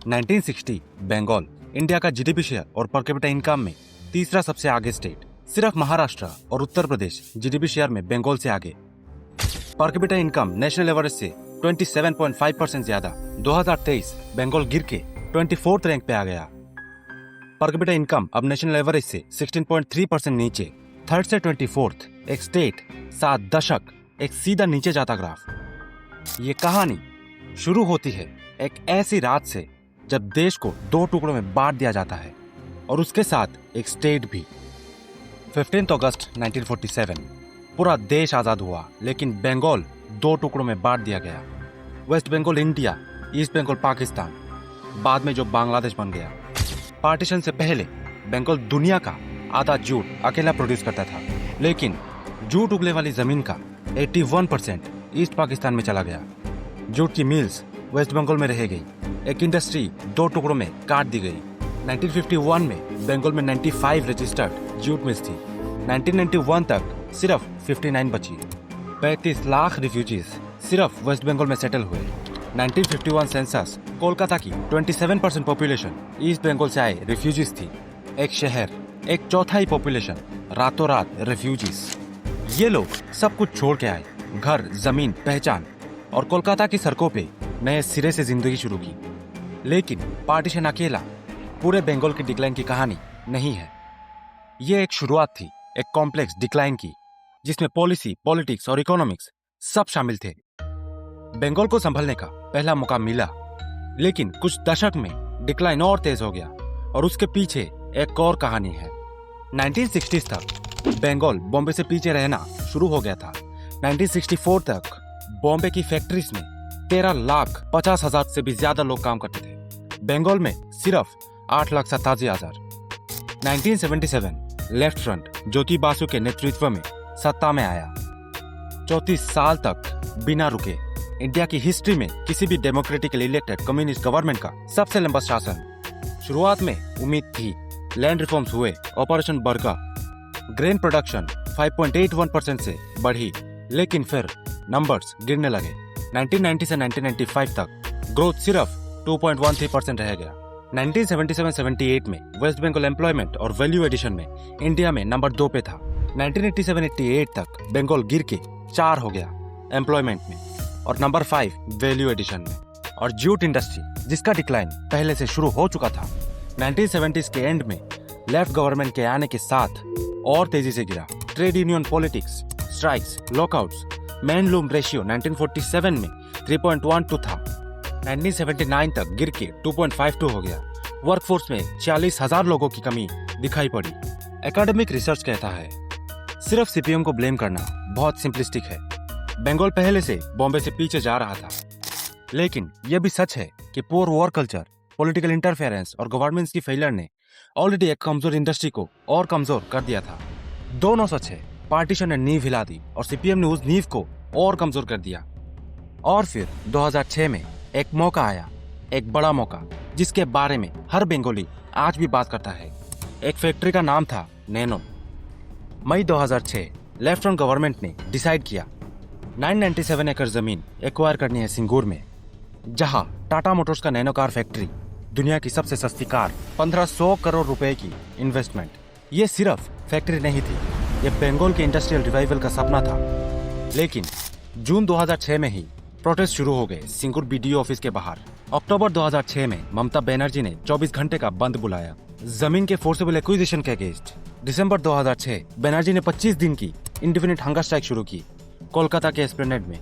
1960 Bengal India का GDP share और per capita income में तीसरा सबसे आगे स्टेट। सिर्फ महाराष्ट्र और उत्तर प्रदेश जीडीपी शेयर में बंगाल से आगे। Per capita income national average से 27.5% ज्यादा। 2023 बंगाल गिर के 24th रैंक पे आ गया। पर कैपिटा इनकम अब नेशनल एवरेज से 16.3% नीचे। थर्ड से 24th एक स्टेट 7 दशक एक सीधा नीचे जाता ग्राफ। ये कहानी शुरू होती है एक ऐसी रात से जब देश को 2 टुकड़ों में बांट दिया जाता है और उसके साथ एक स्टेट भी। 15 अगस्त 1947 पूरा देश आजाद हुआ, लेकिन बंगाल 2 टुकड़ों में बांट दिया गया। वेस्ट बंगाल इंडिया, ईस्ट बंगाल पाकिस्तान, बाद में जो बांग्लादेश बन गया। पार्टीशन से पहले बंगाल दुनिया का आधा जूट अकेला प्रोड्यूस करता था, लेकिन जूट उगने वाली जमीन का 81% ईस्ट पाकिस्तान में चला गया। जूट की मिल्स वेस्ट बंगाल में रह गई। एक इंडस्ट्री 2 टुकड़ों में काट दी गई। 1951 में बंगाल में 95 रजिस्टर्ड जूट मिल्स थी। 1991 तक सिर्फ 59 बची। 35 लाख रिफ्यूजीज सिर्फ वेस्ट बंगाल में सेटल हुए। 1951 सेंसस कोलकाता की 27% पॉपुलेशन ईस्ट बंगाल से आए रिफ्यूजीज थी। एक शहर, एक चौथाई पॉपुलेशन रातों रात रिफ्यूजीज। ये लोग सब कुछ छोड़ के आए, घर, जमीन, पहचान, और कोलकाता की सड़कों पे नए सिरे से जिंदगी शुरू की। लेकिन पार्टीशन अकेला पूरे बंगाल की डिक्लाइन की कहानी नहीं है। ये एक शुरुआत थी एक कॉम्प्लेक्स डिक्लाइन की, जिसमें पॉलिसी, पॉलिटिक्स और इकोनॉमिक्स सब शामिल थे। बंगाल को संभलने का पहला मौका मिला, लेकिन कुछ दशक में डिक्लाइन और तेज हो गया और उसके पीछे एक और कहानी है। 1960s तक बंगाल बॉम्बे से पीछे रहना शुरू हो गया था। 1964 तक बॉम्बे की फैक्ट्रीज में 13,50,000 से भी ज्यादा लोग काम करते थे। बंगाल में सिर्फ 8,87,000। 1977 लेफ्ट फ्रंट ज्योति बासु के नेतृत्व में सत्ता में आया। 34 साल तक बिना रुके इंडिया की हिस्ट्री में किसी भी डेमोक्रेटिकली इलेक्टेड कम्युनिस्ट गवर्नमेंट का सबसे लंबा शासन। शुरुआत में उम्मीद थी, लैंड रिफॉर्म्स हुए, ऑपरेशन बरगा, ग्रेन प्रोडक्शन 5.81% से बढ़ी, लेकिन फिर नंबर्स गिरने लगे। 1990 से 1995 तक ग्रोथ सिर्फ 2.13% रह गया। 1977-78 में वेस्ट बंगाल एम्प्लॉयमेंट और वैल्यू एडिशन में इंडिया में नंबर 2 पे था। 1987-88 तक बंगाल गिर के 4 हो गया एम्प्लॉयमेंट में और नंबर 5 वैल्यू एडिशन में। और जूट इंडस्ट्री, जिसका डिक्लाइन पहले से शुरू हो चुका था, 1970s के एंड में लेफ्ट गवर्नमेंट के आने के साथ और तेजी से गिरा। Trade union politics, strikes, lockouts, man loom ratio 1947 में 3.12 था। 1979 तक गिर के 2.52 हो गया। वर्कफोर्स में 40,000 लोगों की कमी दिखाई पड़ी। एकेडमिक रिसर्च कहता है सिर्फ सीपीएम को ब्लेम करना बहुत सिंपलिस्टिक है। बंगाल पहले से बॉम्बे से पीछे जा रहा था, लेकिन यह भी सच है कि poor war culture, political interference और गवर्नमेंट्स की फेलियर ने ऑलरेडी एक कमजोर इंडस्ट्री को और कमजोर कर दिया था। दोनों सच है। पार्टीशन ने नींव हिला दी और सीपीएम ने उस नींव को और कमजोर कर दिया। और फिर 2006 में एक मौका आया, एक बड़ा मौका, जिसके बारे में हर बंगाली आज भी बात करता है। एक फैक्ट्री का नाम था नैनो। मई 2006 लेफ्ट फ्रंट गवर्नमेंट ने डिसाइड किया 997 एकड़ जमीन एक्वायर करनी है सिंगूर में, जहां टाटा मोटर्स का नैनो कार फैक्ट्री, दुनिया की सबसे सस्ती कार, 1500 करोड़ रुपए की इन्वेस्टमेंट। ये सिर्फ फैक्ट्री नहीं थी, ये बंगाल के इंडस्ट्रियल रिवाइवल का सपना था। लेकिन जून 2006 में ही प्रोटेस्ट शुरू हो गए सिंगूर बीडीओ ऑफिस के बाहर। अक्टूबर 2006 में ममता बनर्जी ने 24 घंटे का बंद बुलाया जमीन के फोर्सेबल एक्विजिशन के अगेंस्ट। दिसंबर 2006 बनर्जी ने 25 दिन की इंडेफिनिट हंगर स्ट्राइक शुरू की कोलकाता के एस्प्लेनेड में।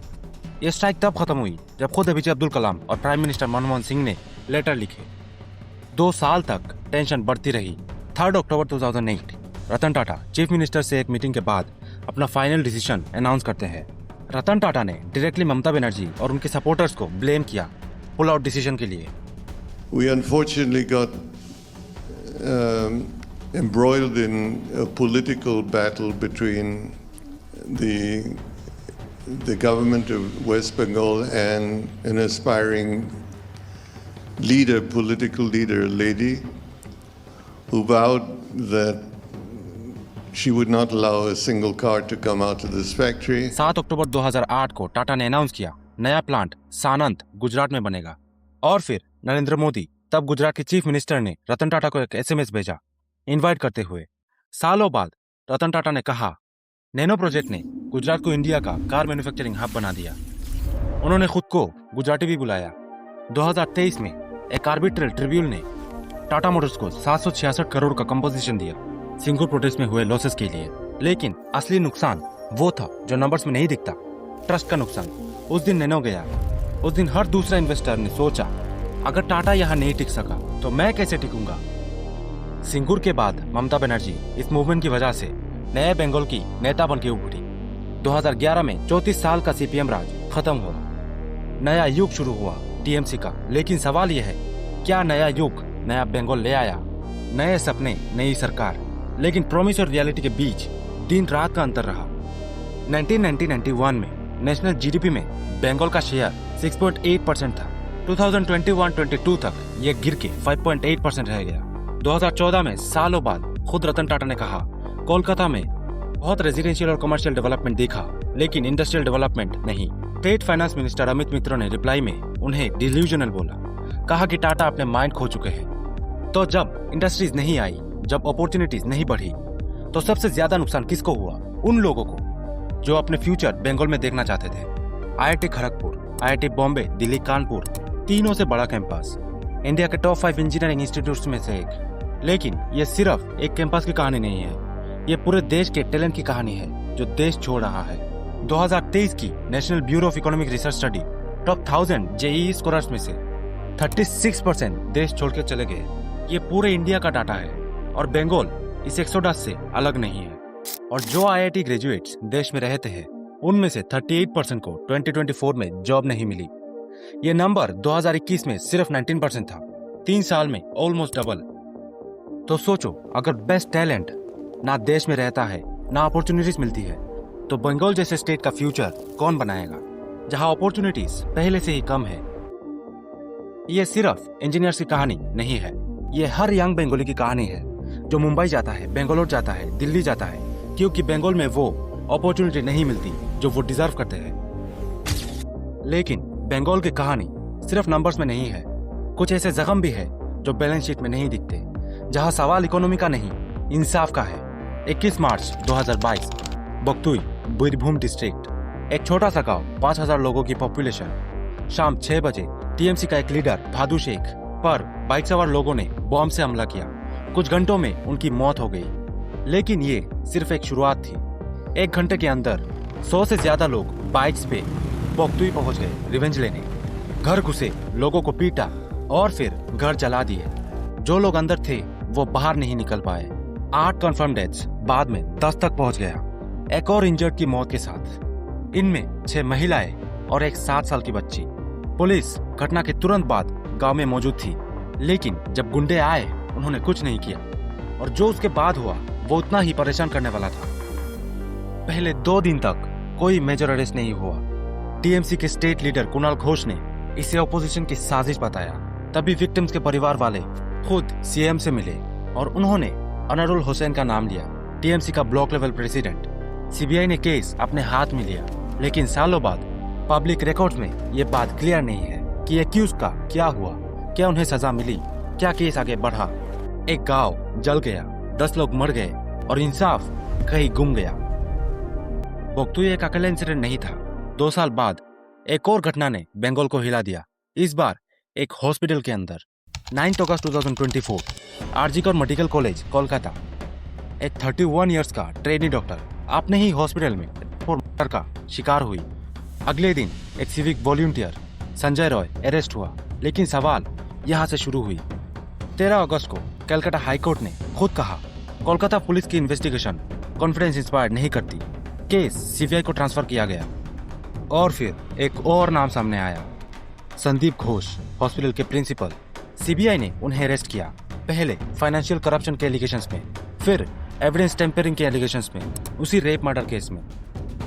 यह स्ट्राइक तब खत्म हुई जब खुद एपीजे अब्दुल कलाम और प्राइम मिनिस्टर मनमोहन सिंह ने लेटर लिखे। 2 साल तक टेंशन बढ़ती रही। 3 अक्टूबर 2008 रतन टाटा चीफ मिनिस्टर से एक मीटिंग के बाद अपना फाइनल डिसीजन अनाउंस करते हैं। रतन टाटा ने डायरेक्टली ममता बनर्जी और उनके सपोर्टर्स को ब्लेम किया पुल आउट डिसीजन के लिए। We unfortunately got embroiled in a political battle between the government of West Bengal and an aspiring leader, political leader, a lady who vowed that she would not allow a single car to come out of this factory. 7 अक्टूबर 2008 को टाटा ने announce किया नया plant सानंत Gujarat में बनेगा। और फिर नरेंद्र मोदी तब गुजरात के चीफ मिनिस्टर ने रतन टाटा को एक एसएमएस भेजा इनवाइट करते हुए। सालों बाद रतन टाटा ने कहा, नैनो प्रोजेक्ट ने गुजरात को इंडिया का कार मैन्युफैक्चरिंग हब बना दिया। उन्होंने खुद को गुजराती भी बुलाया। 2023 में एक आर्बिट्रल ट्रिब्यूनल ने टाटा मोटर्स को 766 करोड़ का कंपोजिशन दिया सिंगूर प्रोटेस्ट में हुए लॉसेस के लिए। लेकिन असली नुकसान वो था जो नंबर्स में नहीं दिखता, ट्रस्ट का नुकसान। उस दिन नैनो गया। उस दिन हर दूसरा इन्वेस्टर ने सोचा, अगर टाटा यहाँ नहीं टिक सका तो मैं कैसे टिकूंगा। सिंगूर के बाद ममता बनर्जी इस मूवमेंट की वजह से नए बंगाल की नेता बन के उभरी। 2011 में 34 साल का सीपीएम राज खत्म हुआ, नया युग शुरू हुआ टीएमसी का। लेकिन सवाल यह है, क्या नया युग नया बंगाल ले आया? नए सपने, नई सरकार, लेकिन प्रॉमिस और रियलिटी के बीच दिन रात का अंतर रहा। 1991 में नेशनल जीडीपी में बंगाल का शेयर 6.8% था। 2021-22 तक यह गिर के 5.8% रह गया। 2014 में सालों बाद खुद रतन टाटा ने कहा, कोलकाता में बहुत रेजिडेंशियल और कमर्शियल डेवलपमेंट देखा, लेकिन इंडस्ट्रियल डेवलपमेंट नहीं। स्टेट फाइनेंस मिनिस्टर अमित मित्रा ने रिप्लाई में उन्हें डिल्यूजनल बोला, कहा कि टाटा अपने माइंड खो चुके हैं। तो जब इंडस्ट्रीज नहीं आई, जब अपॉर्चुनिटीज नहीं बढ़ी, तो सबसे ज्यादा नुकसान किसको हुआ? उन लोगों को जो अपने फ्यूचर बंगाल में देखना चाहते थे। आईआईटी खड़गपुर, आईआईटी बॉम्बे, दिल्ली कानपुर, तीनों से बड़ा कैंपस, इंडिया के टॉप 5 इंजीनियरिंग इंस्टीट्यूट्स में से एक। लेकिन ये सिर्फ एक कैंपस की कहानी नहीं है, ये पूरे देश के टैलेंट की कहानी है जो देश छोड़ रहा है। 2023 की national bureau of economic research study top 1000 JEE scorers में से 36% देश छोड़ के चले गए। ये पूरे इंडिया का डाटा है और बंगाल इस एक्सोडस से अलग नहीं है। और जो आईआईटी ग्रेजुएट्स देश में रहते हैं, उनमें से 38% को 2024 में जॉब नहीं मिली। ये नंबर 2021 में सिर्फ 19% था। 3 साल में ऑलमोस्ट डबल। तो सोचो, अगर बेस्ट टैलेंट ना देश में रहता है, ना अपॉर्चुनिटीज मिलती है, तो बंगाल जैसे स्टेट का फ्यूचर कौन बनाएगा, जहां अपॉर्चुनिटीज पहले से ही कम है। ये सिर्फ इंजीनियर्स की कहानी नहीं है, ये हर यंग बंगाली की कहानी है जो मुंबई जाता है, बेंगलोर जाता है, दिल्ली जाता है, क्योंकि बंगाल में वो अपॉर्चुनिटी नहीं मिलती जो वो डिजर्व करते हैं। लेकिन बंगाल की कहानी सिर्फ नंबर्स में नहीं है, कुछ ऐसे जख्म भी है जो बैलेंस शीट में नहीं दिखते, जहां सवाल इकोनॉमी का नहीं, इंसाफ का है। 21 मार्च 2022, बगतुई, बीरभूम डिस्ट्रिक्ट, एक छोटा सा गांव, 5000 लोगों की पॉपुलेशन। शाम 6 बजे टीएमसी का एक लीडर भादू शेख पर बाइक सवार लोगों ने बॉम्ब से हमला किया। कुछ घंटों में उनकी मौत हो गई। लेकिन ये सिर्फ एक शुरुआत थी। 1 घंटे के अंदर 100 से ज्यादा लोग बाइक्स पे बगतुई पहुंच गए रिवेंज लेने। घर घुसे, लोगों को पीटा और फिर घर जला दिए। जो लोग अंदर थे वो बाहर नहीं निकल पाए। 8 कंफर्म डेथ्स, बाद में 10 तक पहुंच गया, एक और इंजर्ड की मौत के साथ। इनमें 6 महिलाएं और एक 7 साल की बच्ची। पुलिस घटना के तुरंत बाद गांव में मौजूद थी, लेकिन जब गुंडे आए उन्होंने कुछ नहीं किया, और जो उसके बाद हुआ वो उतना ही परेशान करने वाला था। पहले 2 दिन तक कोई मेजर अरेस्ट नहीं हुआ। टीएमसी के स्टेट लीडर कुणाल घोष ने इसे ऑपोजिशन की साजिश बताया। तभी विक्टिम्स के परिवार वाले खुद सीएम से मिले और उन्होंने अनरुल हुसैन का नाम लिया, टीएमसी का ब्लॉक लेवल प्रेसिडेंट। सीबीआई ने केस अपने हाथ में लिया, लेकिन सालों बाद पब्लिक रिकॉर्ड्स में ये बात क्लियर नहीं है कि एक्यूज का क्या हुआ, क्या उन्हें सजा मिली, क्या केस आगे बढ़ा। एक गांव जल गया, 10 लोग मर गए और इंसाफ कहीं गुम गया। बगतुई एक अकेला इंसिडेंट नहीं था। 2 साल बाद एक और घटना ने बंगाल को हिला दिया, इस बार एक हॉस्पिटल के अंदर। 9 अगस्त 2024, आरजीकर मेडिकल कॉलेज कोलकाता। एक 31 इयर्स का ट्रेनी डॉक्टर अपने ही हॉस्पिटल में मर्डर का शिकार हुई। अगले दिन एक civic volunteer Sanjay Roy arrest हुआ। लेकिन सवाल यहाँ से शुरू हुई। 13 अगस्त को कलकत्ता हाईकोर्ट ने खुद कहा, कोलकाता पुलिस की इन्वेस्टिगेशन कॉन्फिडेंस इंस्पायर्ड नहीं करती। केस सीबीआई को ट्रांसफर किया गया। और फिर एक और नाम सामने आया, संदीप घोष, हॉस्पिटल के प्रिंसिपल। सीबीआई ने उन्हें अरेस्ट किया, पहले फाइनेंशियल करप्शन के एलिगेशंस में, फिर एविडेंस टेम्परिंग के एलिगेशंस में, उसी रेप मर्डर केस में।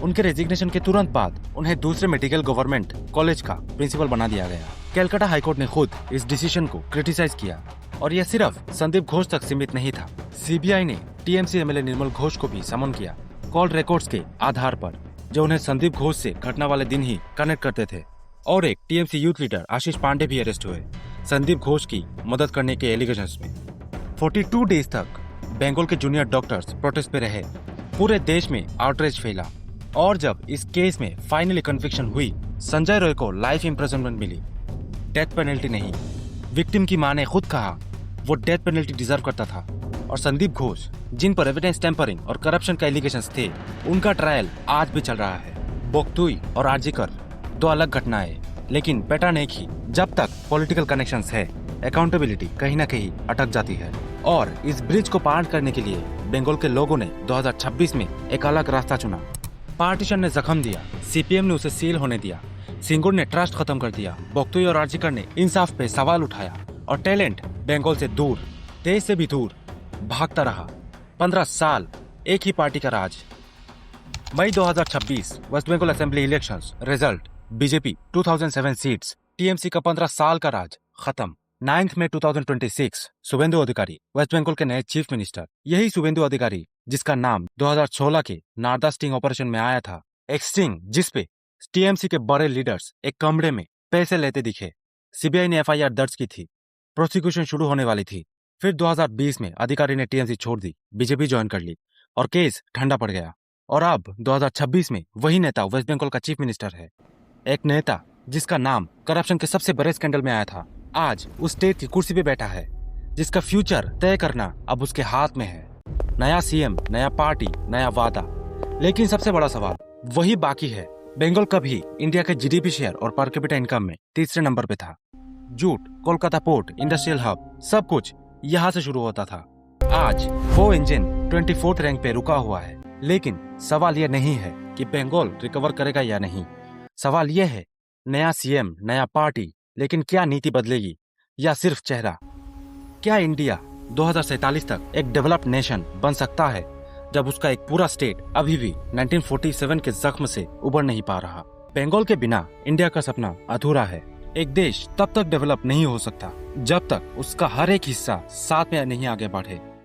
उनके रेजिग्नेशन के तुरंत बाद उन्हें दूसरे मेडिकल गवर्नमेंट कॉलेज का प्रिंसिपल बना दिया गया। कलकत्ता हाईकोर्ट ने खुद इस डिसीजन को क्रिटिसाइज किया, और यह सिर्फ संदीप घोष तक सीमित नहीं था। सीबीआई ने टीएमसी एमएलए निर्मल घोष को भी समन किया, कॉल रिकॉर्ड्स के आधार पर, जो उन्हें संदीप घोष से घटना वाले दिन ही कनेक्ट करते थे। और एक टीएमसी यूथ लीडर आशीष पांडे भी अरेस्ट हुए। संदीप घोष की मदद करने के एलिगेशंस में। 42 डेज तक बंगाल के जूनियर डॉक्टर्स प्रोटेस्ट पे रहे। पूरे देश में आउटरीच फैला और जब इस केस में फाइनली कन्विक्शन हुई, संजय रॉय को लाइफ इम्प्रिजनमेंट मिली, डेथ पेनल्टी नहीं। विक्टिम की मां ने खुद कहा वो डेथ पेनल्टी डिजर्व करता था। और संदीप घोष, जिन पर एविडेंस टेम्परिंग और करप्शन का एलिगेशंस थे, उनका ट्रायल आज भी चल रहा है। बोक्तुई और आरजीकर दो अलग घटनाएं, लेकिन पैटर्न एक ही। जब तक पॉलिटिकल कनेक्शंस है, अकाउंटेबिलिटी कहीं ना कहीं अटक जाती है। और इस ब्रिज को पार करने के लिए बंगाल के लोगों ने 2026 में एक अलग रास्ता चुना। पार्टीशन ने जख्म दिया, सीपीएम ने उसे सील होने दिया, सिंगुर ने ट्रस्ट खत्म कर दिया, बोक्तुई और आरजीकर ने इंसाफ पे सवाल उठाया और टैलेंट बंगाल से दूर, देश से भी दूर भागता रहा। 15 साल एक ही पार्टी का राज। May 2026 West Bengal assembly elections result, BJP 2007 seats, TMC का 15 साल का राज खत्म। 9 मई 2026 शुभेंदु अधिकारी वेस्ट बंगाल के नए चीफ मिनिस्टर। यही शुभेंदु अधिकारी जिसका नाम 2016 के नारदा स्टिंग ऑपरेशन में आया था। एक स्टिंग जिसपे टीएमसी के बड़े लीडर्स एक कमरे में पैसे लेते दिखे। सीबीआई ने एफआईआर दर्ज की थी, प्रोसिक्यूशन शुरू होने वाली थी। फिर 2020 में अधिकारी ने टीएमसी छोड़ दी, बीजेपी ज्वाइन कर ली और केस ठंडा पड़ गया। और अब 2026 में वही नेता वेस्ट बंगाल का चीफ मिनिस्टर है। एक नेता जिसका नाम करप्शन के सबसे बड़े स्कैंडल में आया था, आज उस स्टेट की कुर्सी पे बैठा है, जिसका फ्यूचर तय करना अब उसके हाथ में है। नया सीएम, नया पार्टी, नया वादा, लेकिन सबसे बड़ा सवाल वही बाकी है। बंगाल कभी इंडिया के जीडीपी शेयर और पर कैपिटा इनकम में तीसरे नंबर पे था। Jute, Kolkata port, industrial hub, सब कुछ यहाँ से शुरू होता था। आज वो इंजन 24th रैंक पे रुका हुआ है। लेकिन सवाल यह नहीं है कि बंगाल रिकवर करेगा या नहीं। सवाल यह है, नया सीएम, नया पार्टी, लेकिन क्या नीति बदलेगी या सिर्फ चेहरा? क्या इंडिया 2047 तक एक डेवलप्ड नेशन बन सकता है जब उसका एक पूरा स्टेट अभी भी 1947 के जख्म से उबर नहीं पा रहा? बंगाल के बिना इंडिया का सपना अधूरा है। एक देश तब तक डेवलप नहीं हो सकता जब तक उसका हर एक हिस्सा साथ में नहीं आगे बढ़े।